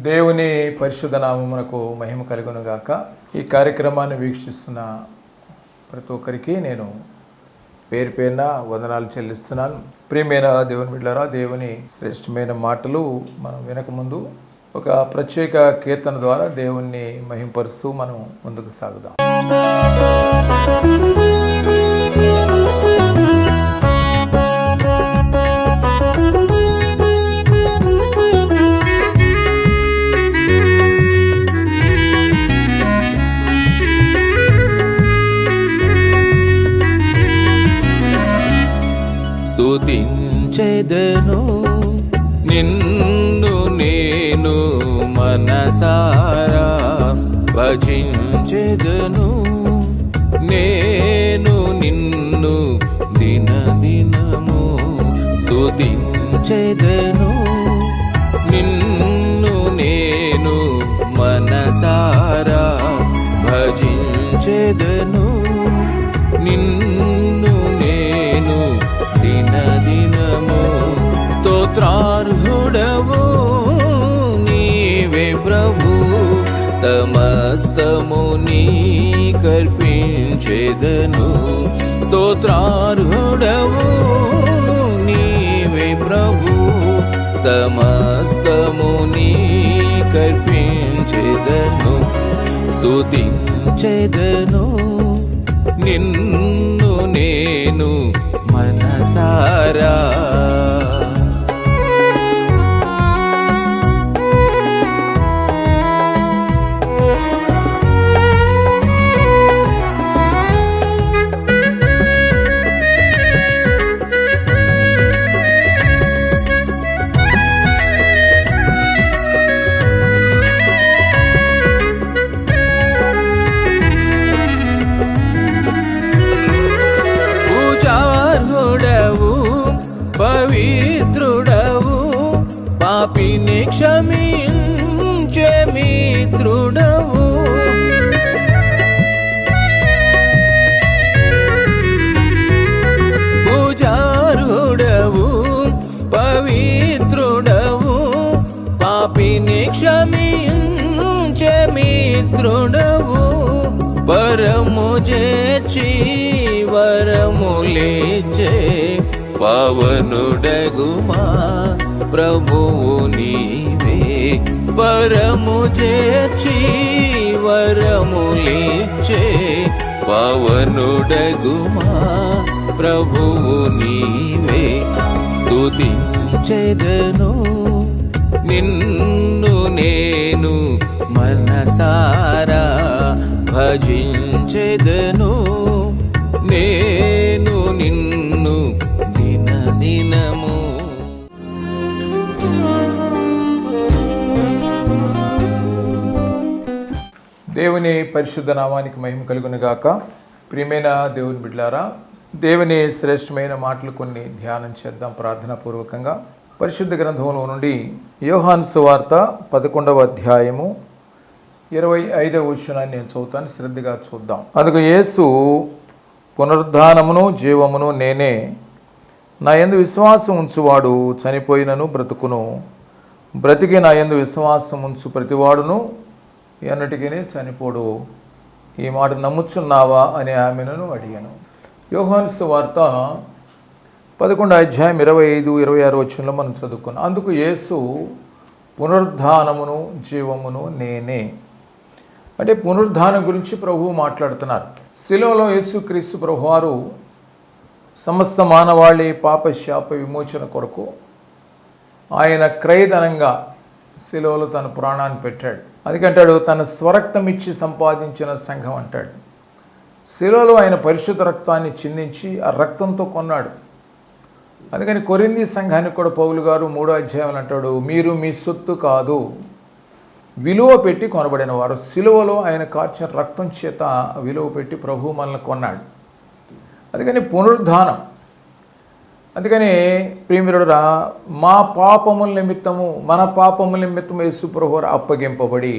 దేవుని పరిశుద్ధ నామమునకు మహిమ కలుగును గాక. ఈ కార్యక్రమాన్ని వీక్షిస్తున్న ప్రతి ఒక్కరికి నేను పేరు పేరున వందనాలు చెల్లిస్తున్నాను. ప్రియమైన దేవుని బిడ్డలారా, దేవుని శ్రేష్టమైన మాటలు మనం వినకముందు ఒక ప్రత్యేక కీర్తన ద్వారా దేవుణ్ణి మహింపరుస్తూ మనం ముందుకు సాగుదాం. స్తుతించెదను నిన్ను నేను మనసారా, భజించెదను నేను నిన్ను దినదినము. స్తుతించెదను నిన్ను నేను మనసారా, భజించెదను నిన్ను నేను దినదినము. స్తోత్రార్హుడవు నీవే ప్రభు, సమస్తము నీకర్పించెదను. స్తోత్రార్హుడవు నీవే ప్రభు, సమస్తము నీకర్పించెదను. స్తుతించెదను నిన్ను నేను మనసారా. పవిత్రుడవు పాపిని క్షమించే మిత్రుడవు. పూజారుడవు పవిత్రుడవు పాపిని క్షమించే మిత్రుడవు. వరము చేర్చి వరములేచే పవనుడగుమా ప్రభువు నీవే. పరము చేర్చి వరములిచ్చే పవనుడగుమా ప్రభువు నీవే. స్తుతించెదను నిన్ను నేను మనసారా, భజించెదను నేను నిన్ను దినదినము. దేవుని పరిశుద్ధ నామానికి మహిమ కలుగును గాక. ప్రియమైన దేవుని బిడ్డలారా, దేవుని శ్రేష్టమైన మాటలు కొన్ని ధ్యానం చేద్దాం ప్రార్థనాపూర్వకంగా. పరిశుద్ధ గ్రంథంలో నుండి యోహాను సువార్త 11వ అధ్యాయము 25వ వచనాన్ని నేను చదువుతాను, శ్రద్ధగా చూద్దాం. అందుకు యేసు, పునరుద్ధానమును జీవమును నేనే, నా యందు విశ్వాసం ఉంచువాడు చనిపోయినను బ్రతుకును, బ్రతికి నా యందు విశ్వాసం ఉంచు ప్రతివాడును ఎన్నటికీ చనిపోడు. ఈ మాట నమ్ముచున్నావా అని ఆమెను అడిగాను. యోహాను సువార్త 11వ అధ్యాయం 25-26 వచనంలో మనం చదువుకున్నాం. అందుకు యేసు, పునరుద్ధానమును జీవమును నేనే. అంటే పునరుద్ధానం గురించి ప్రభువు మాట్లాడుతున్నారు. శిలువలో యేసుక్రీస్తు ప్రభువారు సమస్త మానవాళి పాప శాప విమోచన కొరకు ఆయన క్రయధనంగా శిలువలో తన ప్రాణాన్ని పెట్టాడు. అందుకంటాడు, తన స్వరక్తం ఇచ్చి సంపాదించిన సంఘం అంటాడు. శిలువలో ఆయన పరిశుద్ధ రక్తాన్ని చిందించి ఆ రక్తంతో కొన్నాడు. అందుకని కొరింథీ సంఘానికి కూడా పౌలు గారు 3వ అధ్యాయంలో అంటాడు, మీరు మీ సొత్తు కాదు, విలువ పెట్టి కొనబడిన వారు. శిలువలో ఆయన కార్చిన రక్తం చేత విలువ పెట్టి ప్రభువు మనల్ని కొన్నాడు. అందుకని పునరుద్ధానం. అందుకని ప్రియమిరుడురా, మా పాపముల నిమిత్తము, మన పాపముల నిమిత్తము యేసు ప్రభువు అప్పగింపబడి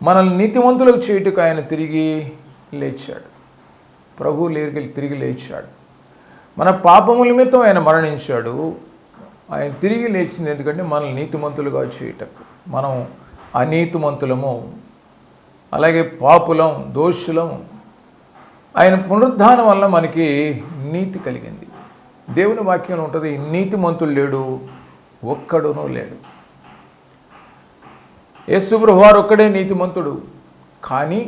మనల్ని నీతిమంతులకు చేయుటకు ఆయన తిరిగి లేచాడు. ప్రభువు తిరిగి లేచాడు. మన పాపముల నిమిత్తం ఆయన మరణించాడు. ఆయన తిరిగి లేచింది ఎందుకంటే మనల్ని నీతిమంతులుగా చేయటకు. మనం అనీతిమంతులము, అలాగే పాపులం, దోషులం. ఆయన పునరుద్ధానం వల్ల మనకి నీతి కలిగింది. దేవుని వాక్యంలో ఉంటుంది, నీతిమంతుడు లేడు, ఒక్కడునూ లేడు. యేసు ప్రభువారు ఒక్కడే నీతిమంతుడు. కానీ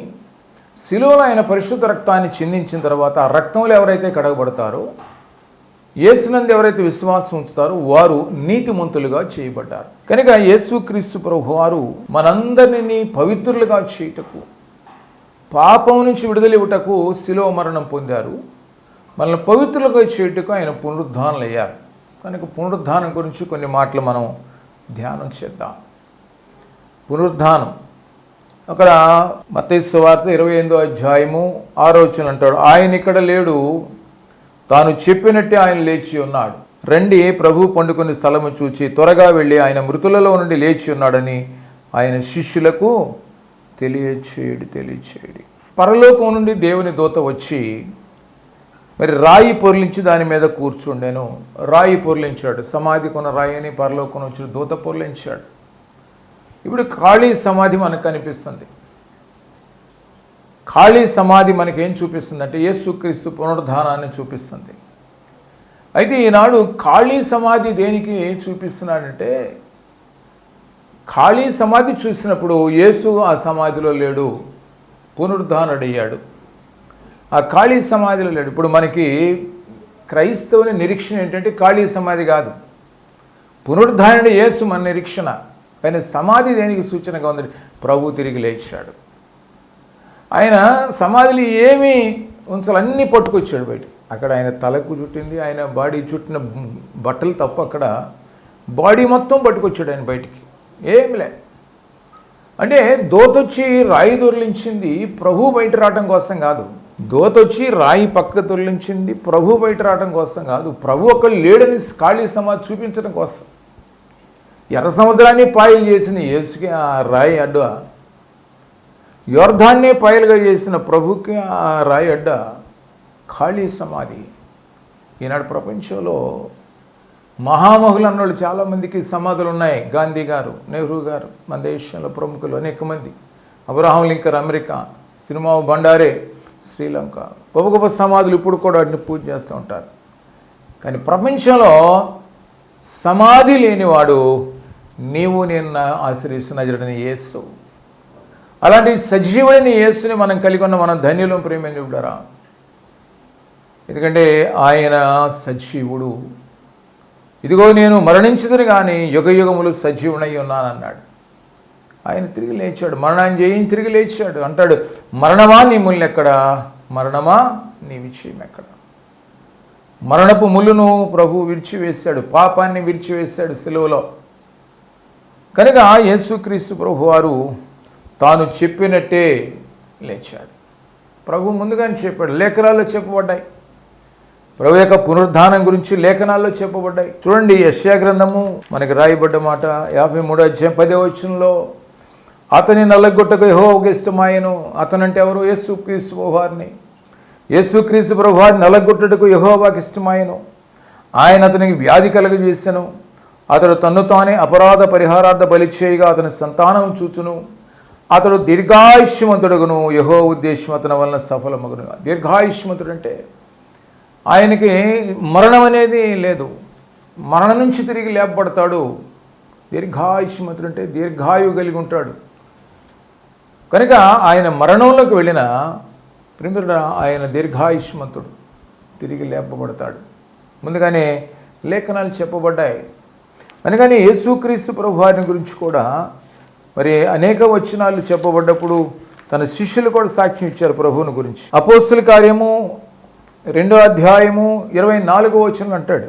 శిలువలో ఆయన పరిశుద్ధ రక్తాన్ని చిందించిన తర్వాత ఆ రక్తంలో ఎవరైతే కడగబడతారో, యేసునందు ఎవరైతే విశ్వాసం ఉంచుతారో వారు నీతిమంతులుగా చేయబడ్డారు. కనుక యేసుక్రీస్తు ప్రభువారు మనందరినీ పవిత్రులుగా చేయుటకు, పాపం నుంచి విడుదలివ్వటకు శిలువ మరణం పొందారు. మనల్ని పవిత్రులుగా చేయుటకు ఆయన పునరుద్ధానులయ్యారు. కనుక పునరుద్ధానం గురించి కొన్ని మాటలు మనం ధ్యానం చేద్దాం. పునరుద్ధానం అక్కడ మత్తయి సువార్త 28వ అధ్యాయము 6వ వచనం అంటాడు, ఆయన ఇక్కడ లేడు, తాను చెప్పినట్టే ఆయన లేచి ఉన్నాడు. రండి, ప్రభు పండుకుని స్థలము చూచి త్వరగా వెళ్ళి ఆయన మృతులలో నుండి లేచి ఉన్నాడని ఆయన శిష్యులకు తెలియచేయడి. పరలోకం నుండి దేవుని దూత వచ్చి మరి రాయి పొర్లించి దాని మీద కూర్చుండెను. రాయి పొర్లించాడు, సమాధి కొన్న రాయి అని పరలోకం వచ్చి దూత పొర్లించాడు. ఇప్పుడు ఖాళీ సమాధి మనకు కనిపిస్తుంది. ఖాళీ సమాధి మనకేం చూపిస్తుంది అంటే యేసుక్రీస్తు పునరుద్ధానాన్ని చూపిస్తుంది. అయితే ఈనాడు ఖాళీ సమాధి దేనికి చూపిస్తున్నాడంటే, ఖాళీ సమాధి చూసినప్పుడు యేసు ఆ సమాధిలో లేడు, పునరుద్ధానుడయ్యాడు. ఆ ఖాళీ సమాధిలో లేడు. ఇప్పుడు మనకి క్రైస్తవుని నిరీక్షణ ఏంటంటే ఖాళీ సమాధి కాదు, పునరుద్ధానుడు యేసు మన నిరీక్షణ. ఆయన సమాధి దేనికి సూచనగా ఉంది? ప్రభు తిరిగి లేచాడు. ఆయన సమాధిలో ఏమీ ఉంచాలన్నీ పట్టుకొచ్చాడు బయట. అక్కడ ఆయన తలకు చుట్టింది, ఆయన బాడీ చుట్టిన బట్టలు తప్ప అక్కడ బాడీ మొత్తం పట్టుకొచ్చాడు ఆయన బయటికి. ఏమి లే అంటే దోతొచ్చి రాయి దొర్లించింది ప్రభు బయట రావడం కోసం కాదు. దోతొచ్చి రాయి పక్క దొర్లించింది ప్రభు బయట రావడం కోసం కాదు. ప్రభు ఒకళ్ళు లేడని ఖాళీ సమాధి చూపించడం కోసం. ఎర్ర సముద్రాన్ని పాయలు చేసిన యేసుకి ఆ రాయి అడ్డ, యోర్ధాన్నే పాయలుగా చేసిన ప్రభుకి ఆ రాయి అడ్డ ఖాళీ సమాధి. ఈనాడు ప్రపంచంలో మహామహులు అన్నోళ్ళు చాలామందికి సమాధులు ఉన్నాయి. గాంధీ గారు, నెహ్రూ గారు, మన దేశంలో ప్రముఖులు అనేక మంది, అబ్రహాం లింకన్ అమెరికా, సినిమా బండారే శ్రీలంక, గొప్ప గొప్ప సమాధులు ఇప్పుడు కూడా వాటిని పూజ చేస్తూ ఉంటారు. కానీ ప్రపంచంలో సమాధి లేనివాడు నీవు నేను ఆశ్రయిస్తున్న యేసు. అలాంటి సజీవుడైన యేసుని మనం కలిగి ఉన్న మనం ధన్యులం ప్రేమించుడారా. ఎందుకంటే ఆయన సజీవుడు. ఇదిగో నేను మరణించుదును కానీ యుగ యుగములు సజీవుడై ఉన్నానన్నాడు. ఆయన తిరిగి లేచాడు, మరణాన్ని జయించి తిరిగి లేచాడు. అంటాడు, మరణమా నీ ముళ్ళు ఎక్కడా, మరణమా నీ విజయం ఎక్కడ. మరణపు ముళ్ళును ప్రభు విరిచివేశాడు, పాపాన్ని విరిచివేశాడు సిలువలో. కనుక యేసుక్రీస్తు ప్రభు వారు తాను చెప్పినట్టే లేచాడు. ప్రభు ముందుగానే చెప్పాడు, లేఖనాల్లో చెప్పబడ్డాయి. ప్రభు యొక్క పునరుద్ధానం గురించి లేఖనాల్లో చెప్పబడ్డాయి. చూడండి, యెషయా గ్రంథము మనకి రాయబడ్డ మాట 53వ అధ్యాయం 10వ వచనంలో, అతని నల్లగొట్టకు యెహోవాకు ఇష్టమాయెను. అతనంటే ఎవరు? యేసుక్రీస్తు ప్రభువారిని. యేసుక్రీస్తు ప్రభువారిని నల్లగొట్టుటకు యెహోవాకు ఇష్టమాయెను. ఆయన అతనికి వ్యాధి కలుగజేసెను. అతడు తన్ను తానే అపరాధ పరిహారార్థ బలి చేయగా అతని సంతానం చూచును. అతడు దీర్ఘాయుష్యమంతుడుగును. యెహోవా ఉద్దేశం అతని వలన సఫలమగును. దీర్ఘాయుష్యమంతుడు అంటే ఆయనకి మరణం అనేది లేదు, మరణం నుంచి తిరిగి లేపబడతాడు. దీర్ఘాయుష్యమంతుడు అంటే దీర్ఘాయువు కలిగి ఉంటాడు. కనుక ఆయన మరణంలోకి వెళ్ళిన ప్రిమిడ ఆయన దీర్ఘాయుష్మంతుడు, తిరిగి లేపబడతాడు. ముందుగానే లేఖనాలు చెప్పబడ్డాయి. అందుకని యేసుక్రీస్తు ప్రభువారిని గురించి కూడా మరి అనేక వచనాలు చెప్పబడ్డప్పుడు తన శిష్యులు కూడా సాక్ష్యం ఇచ్చారు ప్రభువుని గురించి. అపోస్తుల కార్యము 2వ అధ్యాయము 24వ వచనం అంటాడు,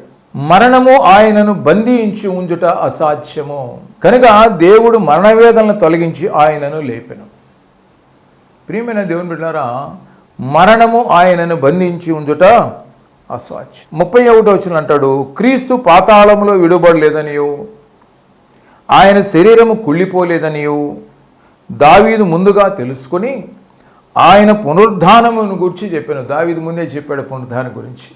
మరణము ఆయనను బంధించి ఉంచుట అసాధ్యము, కనుక దేవుడు మరణవేదనను తొలగించి ఆయనను లేపెను. ప్రియమైన దేవుని బిడ్డలారా, మరణము ఆయనను బంధించి ఉంచుట అసాధ్యం. 31వ వచనం అంటాడు, క్రీస్తు పాతాళములో విడుబడలేదనియు ఆయన శరీరము కుళ్ళిపోలేదనియు దావీదు ముందుగా తెలుసుకొని ఆయన పునరుద్ధానమును గురించి చెప్పాను. దావీదు ముందే చెప్పాడు పునరుద్ధానం గురించి.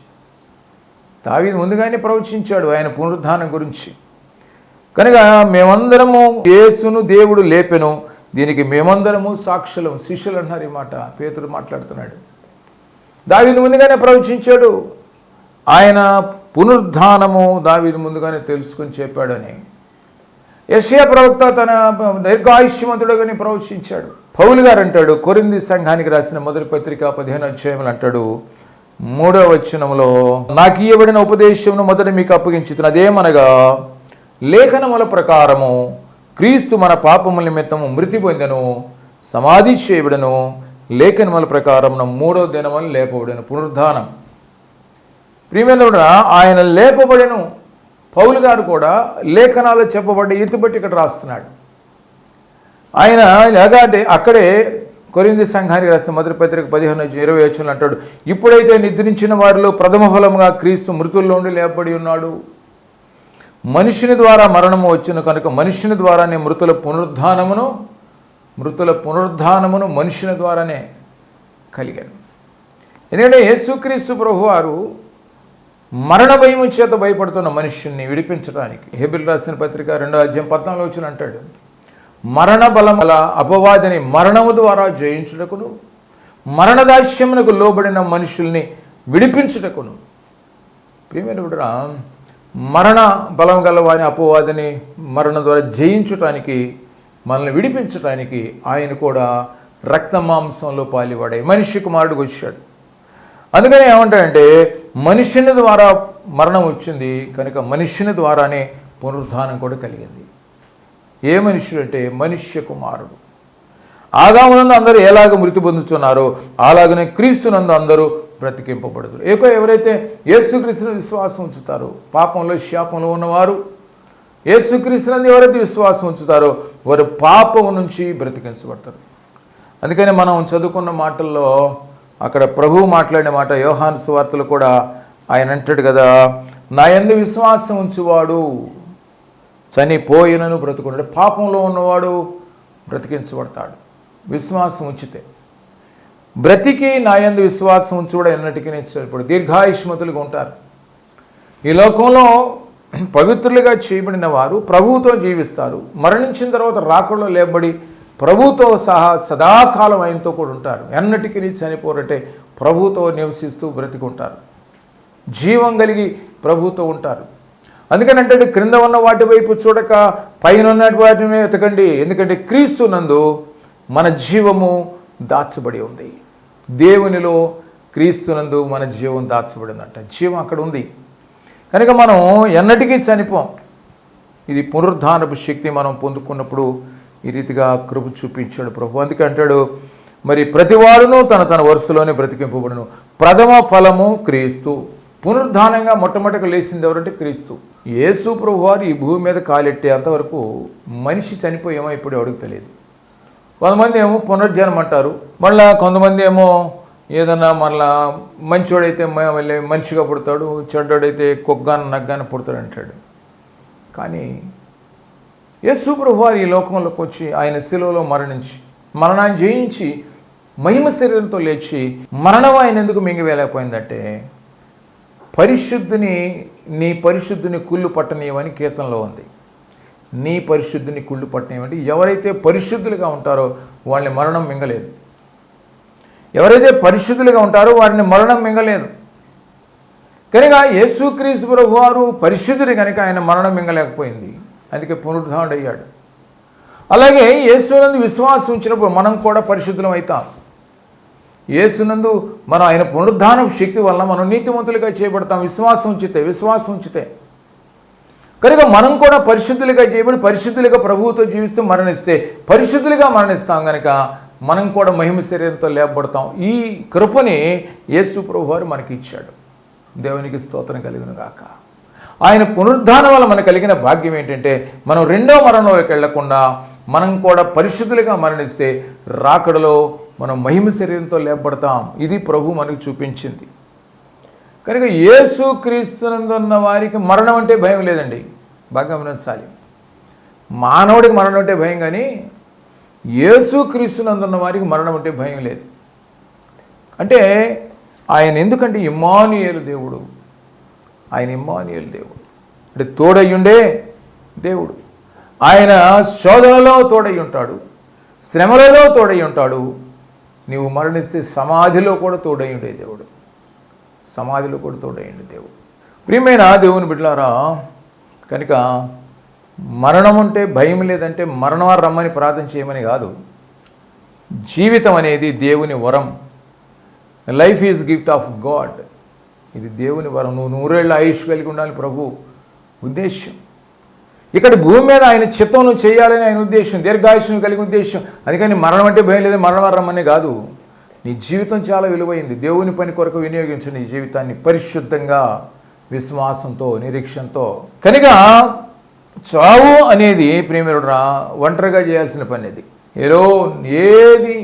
దావీదు ముందుగానే ప్రవచించాడు ఆయన పునరుద్ధానం గురించి. కనుక మేమందరము యేసును దేవుడు లేపెను, దీనికి మేమందరము సాక్షులం. శిష్యులు అన్నారు ఈ మాట, పేతురు మాట్లాడుతున్నాడు. దావీదు ముందుగానే ప్రవచించాడు, ఆయన పునరుద్ధానము దావీదు ముందుగానే తెలుసుకొని చెప్పాడని. యెషయా ప్రవక్త తన దీర్ఘాయుష్యమంతుడుగానే ప్రవచించాడు. పౌలు గారు అంటాడు, కొరింథీ సంఘానికి రాసిన మొదటి పత్రిక 15వ అధ్యాయంలో అంటాడు, 3వ వచనంలో, నాకు ఇవ్వబడిన ఉపదేశమును మొదట మీకు అప్పగించుతున్న అదేమనగా, లేఖనముల ప్రకారము క్రీస్తు మన పాపముల నిమిత్తము మృతి పొందెను, సమాధి చేయబడెను, లేఖనముల ప్రకారం 3వ దినమున లేపబడెను. పునరుద్ధానం. ప్రియమైన ఆయన లేపబడెను. పౌలు గారు కూడా లేఖనాలు చెప్పబడ్డ ఎత్తుబట్టి ఇక్కడ రాస్తున్నాడు. ఆయన ఎలాగంటే అక్కడే కొరింథీ సంఘానికి రాసిన మొదటి పత్రిక 15:20 అంటాడు, ఇప్పుడైతే నిద్రించిన వారిలో ప్రథమ ఫలముగా క్రీస్తు మృతుల్లో నుండి లేపబడి ఉన్నాడు. మనుషుని ద్వారా మరణము వచ్చును కనుక మనుషుని ద్వారానే మృతుల పునరుద్ధానమును మనుషుని ద్వారానే కలిగాను. ఎందుకంటే యేసుక్రీస్తు ప్రభువారు మరణ భయము చేత భయపడుతున్న మనుష్యుని విడిపించడానికి హెబ్రీయులకు రాసిన పత్రిక 2వ అధ్యాయం 14 అంటాడు, మరణ బలం గల అపవాదిని మరణము ద్వారా జయించుటకును, మరణదాస్యమునకు లోబడిన మనుషుల్ని విడిపించుటకును. ప్రియమైన బిడ్డలారా, మరణ బలం గల వారి అపవాదిని మరణం ద్వారా జయించటానికి, మనల్ని విడిపించటానికి ఆయన కూడా రక్త మాంసంలో పాలివాడే మనిషి కుమారుడికి వచ్చాడు. అందుకని ఏమంటాడంటే, మనుషుని ద్వారా మరణం వచ్చింది కనుక మనుషుని ద్వారానే పునరుద్ధానం కూడా కలిగింది. ఏ మనుషుడు అంటే మనుష్య కుమారుడు. ఆదామునందు అందరూ ఎలాగ మృతి పొందుతున్నారో అలాగనే క్రీస్తునందు అందరూ బ్రతికింపబడదు. ఎవరైతే యేసుక్రీస్తును విశ్వాసం ఉంచుతారో, పాపంలో శాపంలో ఉన్నవారు యేసుక్రీస్తునందు ఎవరైతే విశ్వాసం ఉంచుతారో వారు పాపం నుంచి బ్రతికించబడతారు. అందుకని మనం చదువుకున్న మాటల్లో అక్కడ ప్రభువు మాట్లాడిన మాట యోహాను సువార్తలు కూడా ఆయన అంటాడు కదా, నా యందు విశ్వాసం ఉంచువాడు చనిపోయినను బ్రతుకున్నాడు. పాపంలో ఉన్నవాడు బ్రతికించబడతాడు విశ్వాసం ఉంచితే. బ్రతికి నా యందు విశ్వాసం ఉంచువాడు ఎన్నటికీ నేర్చుకోడు, దీర్ఘాయుష్మతులుగా ఉంటారు. ఈ లోకంలో పవిత్రులుగా చేయబడిన వారు ప్రభువుతో జీవిస్తారు. మరణించిన తర్వాత రాకడలో లేబడి ప్రభుతో సహా సదాకాలం ఆయనతో కూడా ఉంటారు. ఎన్నటికీ చనిపోరటే ప్రభుతో నివసిస్తూ బ్రతికుంటారు, జీవం కలిగి ప్రభుతో ఉంటారు. అందుకని అంటే క్రింద ఉన్న వాటి వైపు చూడక పైన ఉన్న వాటిని వెతకండి, ఎందుకంటే క్రీస్తు నందు మన జీవము దాచబడి ఉంది. దేవునిలో క్రీస్తునందు మన జీవం దాచబడిందంట. జీవం అక్కడ ఉంది కనుక మనం ఎన్నటికీ చనిపోం. ఇది పునరుద్ధానపు శక్తి మనం పొందుకున్నప్పుడు ఈ రీతిగా కృప చూపించాడు ప్రభు. అందుకే అంటాడు, మరి ప్రతివాడును తన తన వరుసలోనే బ్రతికింపబడును, ప్రథమ ఫలము క్రీస్తు. పునరుద్ధానంగా మొట్టమొదటిగా లేచింది ఎవరంటే క్రీస్తు. యేసు ప్రభు వారు ఈ భూమి మీద కాలెట్టేంతవరకు మనిషి చనిపోయేమో ఇప్పుడు ఎవరికి తెలియదు. కొంతమంది ఏమో పునర్జన్మ అంటారు, మళ్ళీ కొంతమంది ఏమో ఏదన్నా మళ్ళా మంచోడైతే మళ్ళీ మనిషిగా పుడతాడు, చెడ్డోడైతే కొగ్గాన నగ్గాన పుడతాడు అంటాడు. కానీ యేసు ప్రభు వారు ఈ లోకంలోకి వచ్చి ఆయన శిలువలో మరణించి మరణాన్ని జయించి మహిమ శరీరంతో లేచి మరణం ఆయన ఎందుకు మింగివేయలేకపోయిందంటే, నీ పరిశుద్ధిని కుళ్ళు పట్టనీయమని కీర్తనలో ఉంది. నీ పరిశుద్ధిని కుళ్ళు పట్టనీయమంటే ఎవరైతే పరిశుద్ధులుగా ఉంటారో వాళ్ళని మరణం మింగలేదు. ఎవరైతే పరిశుద్ధులుగా ఉంటారో వారిని మరణం మింగలేదు. కనుక యేసుక్రీస్తు ప్రభు వారు పరిశుద్ధుడు కనుక ఆయన మరణం మింగలేకపోయింది, అందుకే పునరుద్ధానుడు అయ్యాడు. అలాగే యేసునందు విశ్వాసం ఉంచినప్పుడు మనం కూడా పరిశుద్ధులం అవుతాం. యేసునందు మనం ఆయన పునరుద్ధాన శక్తి వలన మనం నీతిమంతులుగా చేయబడతాం విశ్వాసం ఉంచితే. కనుక మనం కూడా పరిశుద్ధులుగా చేయబడి పరిశుద్ధులుగా ప్రభువుతో జీవిస్తూ మరణిస్తే పరిశుద్ధులుగా మరణిస్తాం కనుక మనం కూడా మహిమ శరీరంతో లేపబడతాం. ఈ కృపని యేసు ప్రభు వారు మనకి ఇచ్చాడు. దేవునికి స్తోత్రం కలుగును గాక. ఆయన పునరుద్ధానం వల్ల మనకు కలిగిన భాగ్యం ఏంటంటే, మనం రెండో మరణంలోకి వెళ్లకుండా మనం కూడా పరిశుద్ధులుగా మరణిస్తే రాకడలో మనం మహిమ శరీరంతో లేపబడతాం. ఇది ప్రభు మనకు చూపించింది. కనుక యేసు క్రీస్తునందున్న వారికి మరణం అంటే భయం లేదండి. బాగా గమనించాలి. మానవుడికి మరణం అంటే భయం, కానీ యేసు క్రీస్తునందున్న వారికి మరణం అంటే భయం లేదు. అంటే ఆయన ఎందుకంటే ఇమ్మానుయేలు దేవుడు. ఆయన ఇమ్మానుయేలు దేవుడు అంటే తోడయ్యుండే దేవుడు. ఆయన శోధనలో తోడై ఉంటాడు, శ్రమలలో తోడై ఉంటాడు. నీవు మరణిస్తే సమాధిలో కూడా తోడై ఉండే దేవుడు, సమాధిలో కూడా తోడై ఉండే దేవుడు. ప్రియమైన దేవుని బిడ్డలారా, కనుక మరణం అంటే భయం లేదంటే మరణం రమ్మని ప్రార్థన చేయమని కాదు. జీవితం అనేది దేవుని వరం. Life is gift of God. ఇది దేవుని వరం. నువ్వు 100 ఏళ్ళ ఆయుష్ కలిగి ఉండాలి ప్రభు ఉద్దేశం. ఇక్కడ భూమి మీద ఆయన చిత్తం నువ్వు చేయాలని ఆయన ఉద్దేశం, దీర్ఘాయుష్ను కలిగి ఉద్దేశం. అందుకని మరణం అంటే భయం లేదు, మరణం రమ్మనే కాదు. నీ జీవితం చాలా విలువైంది. దేవుని పని కొరకు వినియోగించు నీ జీవితాన్ని పరిశుద్ధంగా, విశ్వాసంతో, నిరీక్షణతో. కనుక చావు అనేది ప్రేమిరుడురా ఒంటరిగా చేయాల్సిన పని. అది ఏది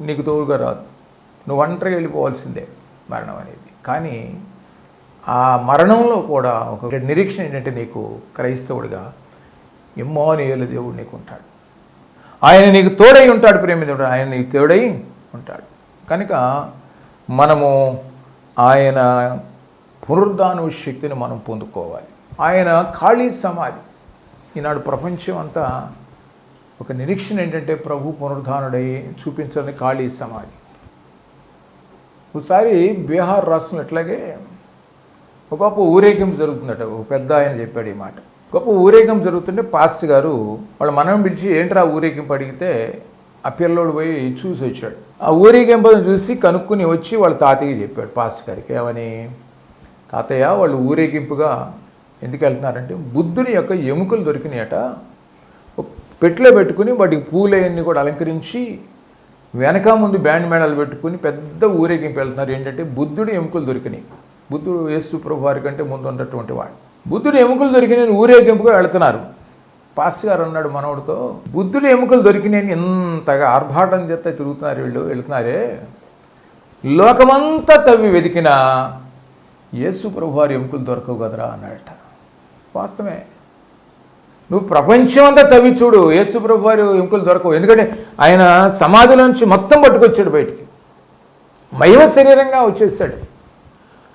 నీకు తోడుగా రాదు, నువ్వు ఒంటరిగా వెళ్ళిపోవాల్సిందే మరణం అనేది. కానీ ఆ మరణంలో కూడా ఒక నిరీక్షణ ఏంటంటే, నీకు క్రైస్తవుడిగా ఇమ్మానుయేలు దేవుడు నీకు ఉంటాడు. ఆయన నీకు తోడై ఉంటాడు ప్రేమితుడు, ఆయన నీకు తోడై ఉంటాడు. కనుక మనము ఆయన పునరుద్ధాన శక్తిని మనం పొందుకోవాలి. ఆయన ఖాళీ సమాధి. ఈనాడు ప్రపంచం అంతా ఒక నిరీక్షణ ఏంటంటే, ప్రభు పునరుద్ధానుడై చూపించాలని ఖాళీ సమాధి. ఒకసారి బీహార్ రాష్ట్రంలో ఎట్లాగే ఒక గొప్ప ఊరేగింపు జరుగుతుందట. ఒక పెద్ద ఆయన చెప్పాడు ఈ మాట. గొప్ప ఊరేగింపు జరుగుతుంటే పాస్టర్ గారు వాళ్ళ మనం పిలిచి ఏంట్రా ఊరేగింపు అడిగితే ఆ పిల్లోడు పోయి చూసి వచ్చాడు. ఆ ఊరేగింపును చూసి కనుక్కుని వచ్చి వాళ్ళ తాతయ్యకి చెప్పాడు పాస్టర్ గారికి. ఏమని? తాతయ్య వాళ్ళు ఊరేగింపుగా ఎందుకు వెళ్తున్నారంటే, బుద్ధుని యొక్క ఎముకలు దొరికినాయట, పెట్టెలో పెట్టుకుని వాటికి పూలన్నీ కూడా అలంకరించి వెనక ముందు బ్యాండ్ మేళాలు పెట్టుకుని పెద్ద ఊరేగింపు వెళ్తున్నారు. ఏంటంటే బుద్ధుడి ఎముకలు దొరికినాయి. బుద్ధుడు యేసు ప్రభు వారి కంటే ముందు ఉన్నటువంటి వాడు. బుద్ధుడి ఎముకలు దొరికినాయని ఊరేగింపుగా వెళుతున్నారు. పాస్టర్ గారు అన్నాడు మనవుడితో, బుద్ధుడి ఎముకలు దొరికినాయని ఎంతగా ఆర్భాటం చేత తిరుగుతున్నారు వీళ్ళు, వెళుతున్నారే, లోకమంతా తవ్వి వెతికినా యేసు ప్రభు వారి ఎముకలు దొరకవు కదరా అన్నాడట. వాస్తవమే. నువ్వు ప్రపంచం అంతా తవ్వి చూడు, యేసు ప్రభు వారి ఎముకలు దొరకవు. ఎందుకంటే ఆయన సమాధి నుంచి మొత్తం పట్టుకొచ్చాడు బయటికి, మహిమ శరీరంగా వచ్చేస్తాడు.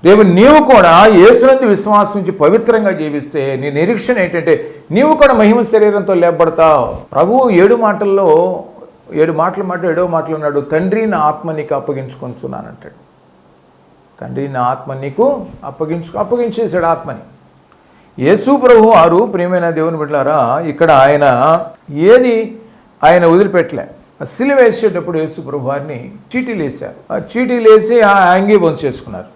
రేపు నీవు కూడా యేసునందు విశ్వాసం నుంచి పవిత్రంగా జీవిస్తే నీ నిరీక్షణ ఏంటంటే, నీవు కూడా మహిమ శరీరంతో లేపబడతావు. ప్రభువు 7 మాటల్లో 7 మాటలు 7వ మాటలు ఉన్నాడు, తండ్రి నా ఆత్మ నీకు అప్పగించుకొంచున్నానంటాడు. తండ్రి నా ఆత్మ నీకు అప్పగించేశాడు ఆత్మని. యేసు ప్రభు వారు ప్రియమైన దేవుని బిడ్డలారా, ఇక్కడ ఆయన వదిలిపెట్టలే. సిలువ వేసేటప్పుడు యేసు ప్రభు వారిని చీటీలు వేశారు. ఆ చీటీలు వేసి ఆ అంగీ చేసుకున్నారు,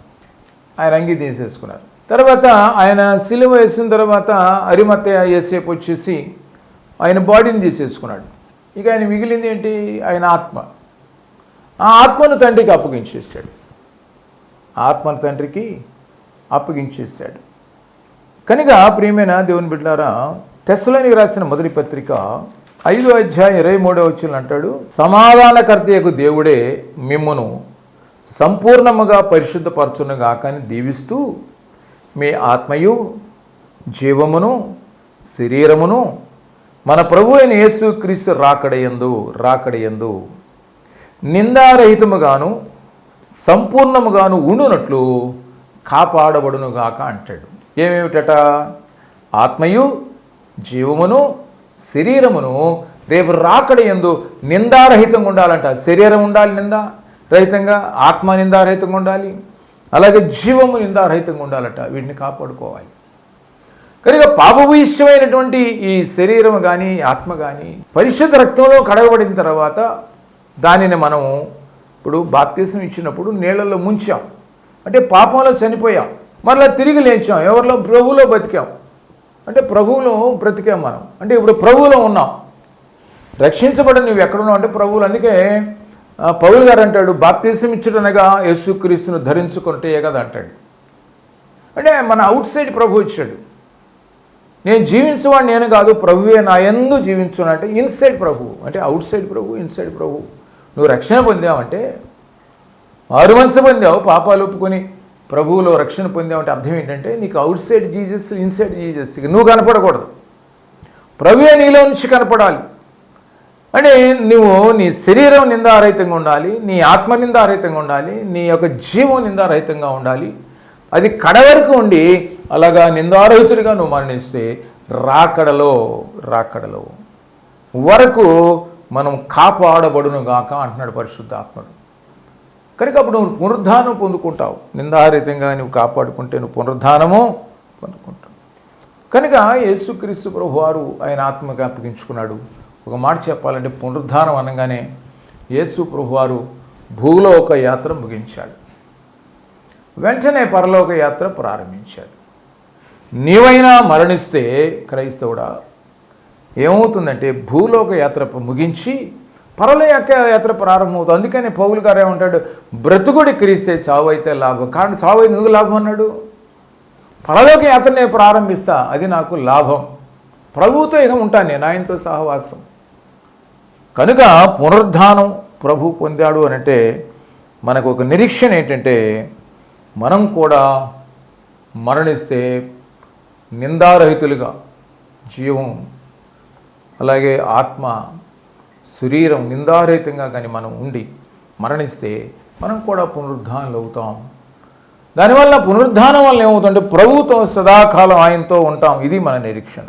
ఆయన అంగీ తీసేసుకున్నారు. తర్వాత ఆయన సిలువ వేసిన తర్వాత అరిమత్తయ్య యేసేపు వచ్చేసి ఆయన బాడీని తీసేసుకున్నాడు. ఇక ఆయన మిగిలింది ఏంటి? ఆయన ఆత్మ. ఆ ఆత్మను తండ్రికి అప్పగించేశాడు. ఆత్మను తండ్రికి అప్పగించేశాడు. కనుక ప్రియమైన దేవుని బిడ్డలారా, తెస్సలోనికి రాసిన మొదటి పత్రిక 5వ అధ్యాయం 23వ వచనం అంటాడు, సమాధానకర్తయగు దేవుడే మిమ్మును సంపూర్ణముగా పరిశుద్ధపరచునుగా కానీ దీవిస్తూ మీ ఆత్మయు జీవమును శరీరమును మన ప్రభు అయిన యేసుక్రీస్తు రాకడయందు నిందారహితముగాను సంపూర్ణముగాను ఉండునట్లు కాపాడబడునుగాక అంటాడు. ఏమేమిటట? ఆత్మయు జీవమును శరీరమును రేపు రాకడయందు నిందారహితంగా ఉండాలంట. శరీరం ఉండాలి నిందారహితంగా, ఆత్మ నిందారహితంగా ఉండాలి, అలాగే జీవము నిందారహితంగా ఉండాలట. వీటిని కాపాడుకోవాలి. కనుక పాపభూయిష్టమైనటువంటి ఈ శరీరం కానీ ఆత్మ కానీ పరిశుద్ధ రక్తంలో కడగబడిన తర్వాత దానిని మనం ఇప్పుడు బాప్తిసం ఇచ్చినప్పుడు నీళ్ళల్లో ముంచాం, అంటే పాపంలో చనిపోయాం, మరలా తిరిగి లేచాం, ఎవరిలో? ప్రభువులో బతికాం, అంటే ప్రభువులో బ్రతికాం మనం, అంటే ఇప్పుడు ప్రభువులో ఉన్నాం. రక్షించబడి నువ్వు ఎక్కడున్నావు అంటే ప్రభువులు. అందుకే పౌలు గారు అంటాడు, బాప్తిసం ఇచ్చుటనగా యేసుక్రీస్తును ధరించుకుంటే కదా అంటాడు. అంటే మన అవుట్ సైడ్ ప్రభు ఇచ్చాడు. నేను జీవించేవాడు నేను కాదు, ప్రభువే నా యందు జీవించును అంటే ఇన్సైడ్ ప్రభు, అంటే అవుట్ సైడ్ ప్రభు, ఇన్సైడ్ ప్రభు. నువ్వు రక్షణ పొందావంటే, మారుమనసు పొందావు, పాపాలు ఒప్పుకొని ప్రభువులో రక్షణ పొందావంటే అర్థం ఏంటంటే నీకు out side Jesus, inside Jesus. నువ్వు కనపడకూడదు, ప్రభువే నీలో నుంచి కనపడాలి. అంటే నువ్వు నీ శరీరం నిందారహితంగా ఉండాలి, నీ ఆత్మ నిందారహితంగా ఉండాలి, నీ యొక్క జీవం నిందారహితంగా ఉండాలి. అది కడవరకు ఉండి అలాగా నిందారహితుడిగా నువ్వు మరణిస్తే రాకడలో వరకు మనం కాపాడబడును గాక అంటున్నాడు పరిశుద్ధాత్ముడు. కనుక అప్పుడు నువ్వు పునరుద్ధానం పొందుకుంటావు. నిందారహితంగా నువ్వు కాపాడుకుంటే నువ్వు పునరుద్ధానము పొందుకుంటావు. కనుక యేసుక్రీస్తు ప్రభువారు ఆయన ఆత్మగా అప్పగించుకున్నాడు. ఒక మాట చెప్పాలంటే పునరుద్ధానం అనగానే యేసు ప్రభువారు భూలోక యాత్ర ముగించాడు. వెంటనే పరలోక యాత్ర ప్రారంభించాడు. నీవైనా మరణిస్తే క్రైస్తవుడా ఏమవుతుందంటే భూలోక యాత్ర ముగించి పరలోక యాత్ర ప్రారంభమవుతుంది. అందుకని పౌలు గారు ఏమంటాడు, బ్రతుకుడి క్రీస్తే చావు అయితే లాభం. కానీ చావు అయితే ఎందుకు లాభం అన్నాడు? పరలోక యాత్రనే ప్రారంభిస్తా, అది నాకు లాభం. ప్రభువుతో ఇక ఉంటాను నేను, ఆయనతో సహవాసం. కనుక పునరుద్ధానం ప్రభు పొందాడు అనంటే మనకు ఒక నిరీక్షణ ఏంటంటే మనం కూడా మరణిస్తే నిందారహితులుగా జీవం అలాగే ఆత్మ శరీరం నిందారహితంగా కానీ మనం ఉండి మరణిస్తే మనం కూడా పునరుద్ధానాలు అవుతాం. దానివల్ల పునరుద్ధానం వల్ల ఏమవుతుందంటే ప్రభుతో సదాకాలం ఆయనతో ఉంటాం. ఇది మన నిరీక్షణ.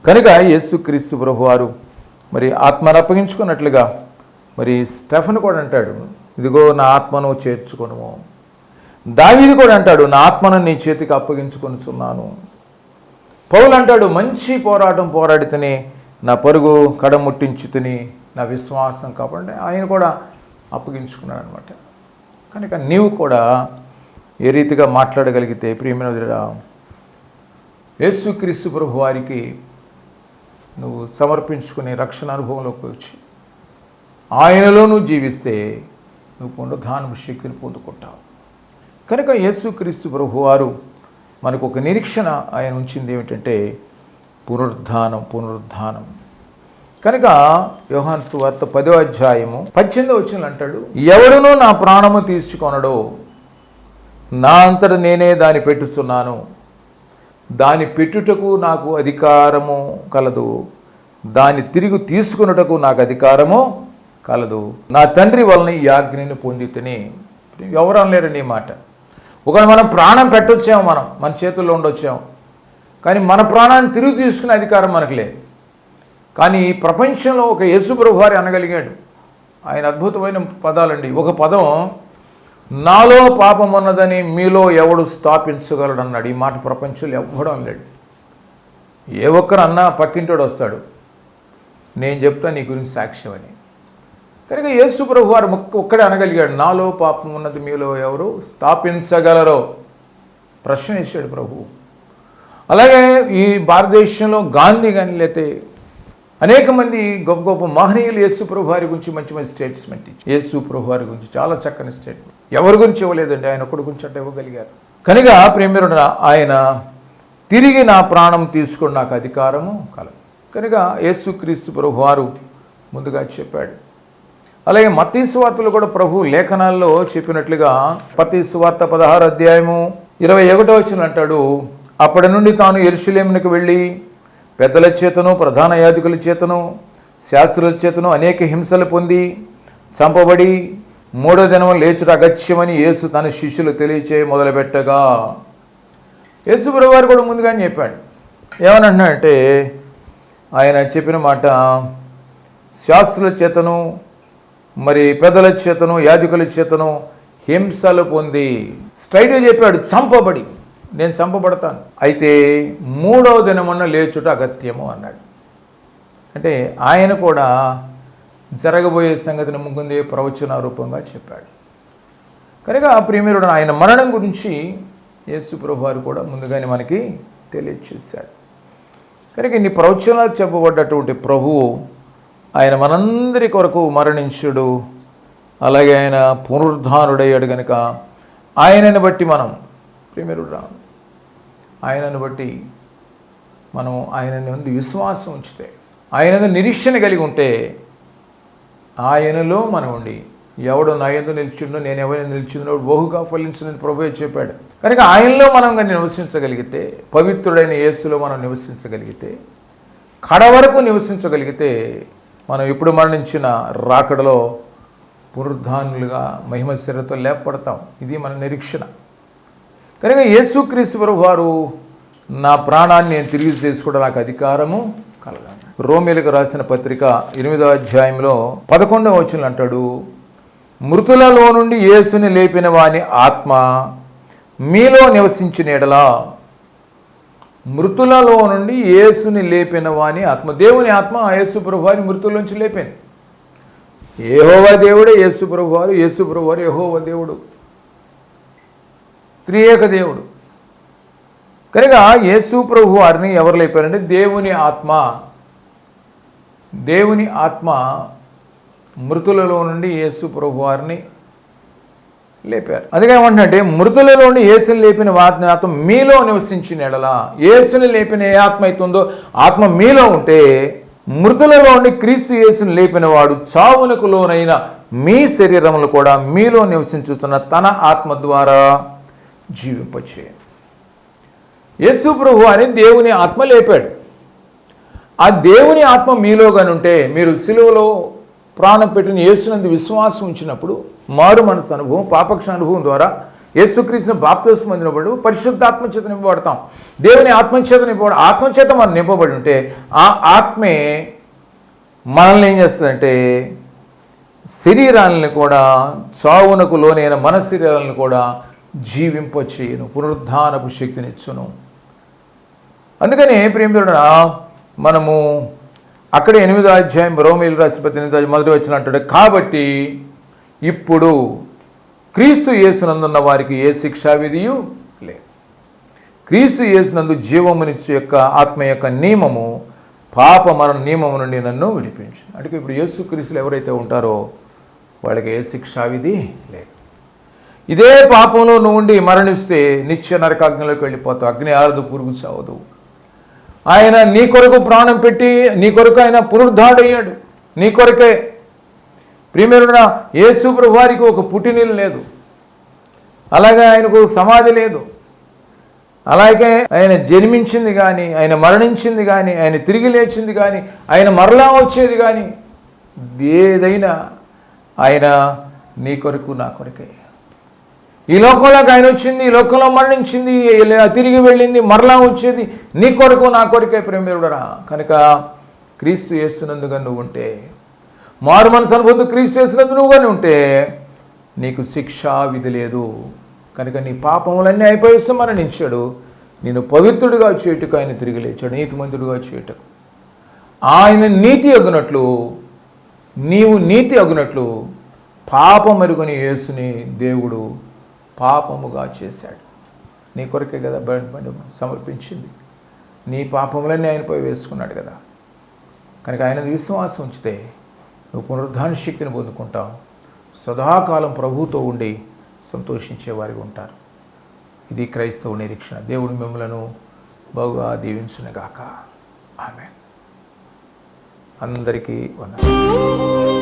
కనుక యేసుక్రీస్తు ప్రభువారు మరి ఆత్మను అప్పగించుకున్నట్లుగా మరి స్టెఫెన్ కూడా అంటాడు, ఇదిగో నా ఆత్మను చేర్చుకొను. దావీదు కూడా అంటాడు, నా ఆత్మను నీ చేతికి అప్పగించుకొనుచున్నాను. పౌలు అంటాడు, మంచి పోరాటం పోరాడితేనే నా పరుగు కడముట్టించుతని నా విశ్వాసం కాబట్టి ఆయన కూడా అప్పగించుకున్నాడు అనమాట. కనుక నీవు కూడా ఏ రీతిగా మాట్లాడగలిగితే ప్రియమైన యేసుక్రీస్తు ప్రభు వారికి నువ్వు సమర్పించుకునే రక్షణ అనుభవంలోకి వచ్చి ఆయనలో నువ్వు జీవిస్తే నువ్వు పునరుద్ధానం శక్తిని పొందుకుంటావు. కనుక యేసుక్రీస్తు ప్రభు వారు మనకు ఒక నిరీక్షణ ఆయన ఉంచింది ఏమిటంటే పునరుద్ధానం. కనుక యోహాను సువార్త 10వ అధ్యాయము 18వ వచనంలో అంటాడు, ఎవడునూ నా ప్రాణము తీసుకొనడో నా అంతట నేనే దాన్ని పెట్టుచున్నాను, దాని పెట్టుటకు నాకు అధికారము కలదు, దాన్ని తిరిగి తీసుకున్నటకు నాకు అధికారము కలదు, నా తండ్రి వలన ఈ ఆజ్ఞని పొందితేనే. ఎవరు అనలేరండి ఈ మాట. ఒకవేళ మనం ప్రాణం పెట్టొచ్చాము, మన చేతుల్లో ఉండొచ్చాము, కానీ మన ప్రాణాన్ని తిరిగి తీసుకునే అధికారం మనకు లేదు. కానీ ఈ ప్రపంచంలో ఒక యేసు ప్రభువారు అనగలిగాడు. ఆయన అద్భుతమైన పదాలండి. ఒక పదం, నాలో పాపం ఉన్నదని మీలో ఎవడు స్థాపించగలడు అన్నాడు. ఈ మాట ప్రపంచంలో ఎవ్వడం అనలేడు. ఏ ఒక్కరు అన్నా పక్కింటోడు వస్తాడు, నేను చెప్తా నీ గురించి సాక్ష్యం అని. కనుక యేసు ప్రభువారు ఒక్కడే అనగలిగాడు, నాలో పాపం ఉన్నది మీలో ఎవరు స్థాపించగలరో. ప్రశ్న వేసాడు ప్రభువు. అలాగే ఈ భారతదేశంలో గాంధీ కానీ లేతే అనేక మంది గొప్ప గొప్ప మహనీయులు యేసు ప్రభు వారి గురించి మంచి మంచి స్టేట్మెంట్ ఇచ్చి, యేసు ప్రభు వారి గురించి చాలా చక్కని స్టేట్మెంట్. ఎవరి గురించి ఇవ్వలేదండి, ఆయన ఒక్కడి గురించి అంటే ఇవ్వగలిగారు. కనుక ప్రేమరుడు ఆయన తిరిగి నా ప్రాణం తీసుకుని నాకు అధికారము కలదు. కనుక యేసుక్రీస్తు ప్రభు వారు ముందుగా చెప్పాడు. అలాగే మత్తయి సువార్తలో కూడా ప్రభు లేఖనాల్లో చెప్పినట్లుగా మత్తయి సువార్త 16వ అధ్యాయము 21వ వచనం అంటాడు, అప్పటి నుండి తాను యెరూషలేమునకు వెళ్ళి పెద్దల చేతను ప్రధాన యాజకుల చేతను శాస్త్రుల చేతను అనేక హింసలు పొంది చంపబడి 3వ దినం లేచుట అగత్యమని యేసు తన శిష్యులు తెలియచేయ మొదలుపెట్టగా. యేసు ప్రభువారు కూడా ముందుగానే చెప్పాడు. ఏమని అంటున్నాడంటే ఆయన చెప్పిన మాట, శాస్త్రుల చేతను మరి పెద్దల చేతను యాజకుల చేతను హింసలు పొంది, స్ట్రైట్గా చెప్పాడు, చంపబడి, నేను చంపబడతాను, అయితే 3వ దినమున లేచుట అగత్యము అన్నాడు. అంటే ఆయన కూడా జరగబోయే సంగతిని ముందే ప్రవచన రూపంగా చెప్పాడు. కనుక ప్రియమేరుడు ఆయన మరణం గురించి యేసు ప్రభువారు కూడా ముందుగానే మనకి తెలియచేశాడు. కనుక ఇన్ని ప్రవచనాలు చెప్పబడ్డటువంటి ప్రభువు ఆయన మనందరి కొరకు మరణించుడు, అలాగే ఆయన పునరుద్ధానుడయ్యాడు. కనుక ఆయనను బట్టి మనం ప్రియమేరుడు ఆయనను బట్టి మనం ఆయనని ముందు విశ్వాసం ఉంచితే, ఆయన నిరీక్షణ కలిగి ఉంటే, ఆయనలో మనం ఉండి ఎవడు నా యందు నిలిచిండో నేను ఎవరైనా నిలిచిందో బహుగా ఫలించునని ప్రభువే చెప్పాడు. కనుక ఆయనలో మనం కానీ నివసించగలిగితే, పవిత్రుడైన యేసులో మనం నివసించగలిగితే, కడ వరకు నివసించగలిగితే, మనం ఇప్పుడు మరణించిన రాకడలో పునరుద్ధానులుగా మహిమ శరీరంతో లేపడతాం. ఇది మన నిరీక్షణ. కనుక యేసుక్రీస్తు ప్రభువారు నా ప్రాణాన్ని నేను తిరిగి తీసుకోవడం నాకు అధికారము కలగాలి. రోమీలకు రాసిన పత్రిక 8వ అధ్యాయంలో 11వ వచనం అంటాడు, మృతులలో నుండి యేసుని లేపిన వాని ఆత్మ మీలో నివసించిన ఎడలా. మృతులలో నుండి యేసుని లేపిన వాని ఆత్మ, దేవుని ఆత్మ ఆ యేసు ప్రభువారిని మృతుల్లోంచి లేపింది. యెహోవా దేవుడే యేసు ప్రభువారు, యేసు ప్రభువారు యెహోవా దేవుడు, త్రియేక దేవుడు. కనుక యేసు ప్రభువారిని ఎవరు లేపారంటే దేవుని ఆత్మ. దేవుని ఆత్మ మృతులలో నుండి యేసు ప్రభువారిని లేపారు. అందుకే ఏమంటున్నట్టే, మృతులలో నుండి యేసుని లేపిన ఆత్మ మీలో నివసించిన ఎడలా. యేసుని లేపిన ఏ ఆత్మ అవుతుందో ఆత్మ మీలో ఉంటే, మృతులలో నుండి క్రీస్తు యేసుని లేపిన వాడు చావునకు లోనైన మీ శరీరములు కూడా మీలో నివసించుతున్న తన ఆత్మ ద్వారా జీవింపచేయండి. యేసు ప్రభువారిని దేవుని ఆత్మ లేపాడు. ఆ దేవుని ఆత్మ మీలోగానుంటే, మీరు సిలువలో ప్రాణం పెట్టిన యేసునందు విశ్వాసం ఉంచినప్పుడు మారు మనసు అనుభవం, పాపక్ష అనుభవం ద్వారా యేసుక్రీస్తుని బాప్తిస్మం పొందినప్పుడు పరిశుద్ధాత్మ చేత నింపబడతాం. దేవుని ఆత్మచేత నింపబడి, ఆత్మచేత మనం నింపబడి ఉంటే ఆ ఆత్మే మనల్ని ఏం చేస్తుందంటే, శరీరాలను కూడా చావునకు లోనైన మన శరీరాలను కూడా జీవింపచేయను, పునరుద్ధానపు శక్తినిచ్చును. అందుకని ప్రేమితుడా, మనము అక్కడే 8వ అధ్యాయం రోమీయులకు రాసిన పత్రిక 8వ మొదటి వచనం అంటాడు, కాబట్టి ఇప్పుడు క్రీస్తు యేసునందున్న వారికి ఏ శిక్షా విధియు లేదు. క్రీస్తు యేసునందు జీవమునిచ్చు యొక్క ఆత్మ యొక్క నియమము పాప మరణ నియమము నుండి నన్ను విడిపించు. అంటే ఇప్పుడు యేసుక్రీస్తులు ఎవరైతే ఉంటారో వాళ్ళకి ఏ శిక్షా విధి లేదు. ఇదే పాపంలో నువ్వు ఉండి మరణిస్తే నిత్య నరకాగ్నిలోకి వెళ్ళిపోతావు. అగ్ని ఆరదు, పురుగు చావదు. ఆయన నీ కొరకు ప్రాణం పెట్టి, నీ కొరకు ఆయన పునరుద్ధాడయ్యాడు, నీ కొరకే. ప్రియమైన యేసు ప్రభువారికి ఒక పుట్టినిల్లు లేదు, అలాగే ఆయనకు సమాధి లేదు, అలాగే ఆయన జన్మించింది కానీ, ఆయన మరణించింది కానీ, ఆయన తిరిగి లేచింది కానీ, ఆయన మరలా వచ్చేది కానీ ఏదైనా ఆయన నీ కొరకు నా కొరకే. ఈ లోకంలోకి ఆయన వచ్చింది, ఈ లోకంలో మరణించింది, తిరిగి వెళ్ళింది, మరలా వచ్చేది నీ కొరకు నా కొరకే ప్రేమిరుడరా. కనుక క్రీస్తు యేసునందుగా నువ్వు ఉంటే, మారు మనసు అనుభూతి క్రీస్తు యేసునందు నువ్వుగానే ఉంటే నీకు శిక్షా విధి లేదు. కనుక నీ పాపములన్నీ అయిపోయేసి మరణించాడు, నేను పవిత్రుడిగా చేయుటకు ఆయన తిరిగి లేచాడు, నీతిమంతుడిగా చేయుటకు. ఆయన నీతి అగునట్లు, నీవు నీతి అగునట్లు పాపమెరుగని యేసుని దేవుడు పాపముగా చేశాడు. నీ కొరకే కదా బండి సమర్పించింది, నీ పాపములన్నీ ఆయనపై వేసుకున్నాడు కదా. కనుక ఆయన విశ్వాసం ఉంచితే నువ్వు పునరుద్ధాన శక్తిని పొందుకుంటావు, సదాకాలం ప్రభువుతో ఉండి సంతోషించేవారిగా ఉంటారు. ఇది క్రైస్తవ నిరీక్షణ. దేవుడు మిమ్మలను బాగా దీవించునుగాక. ఆమేన్. అందరికీ వందనాలు.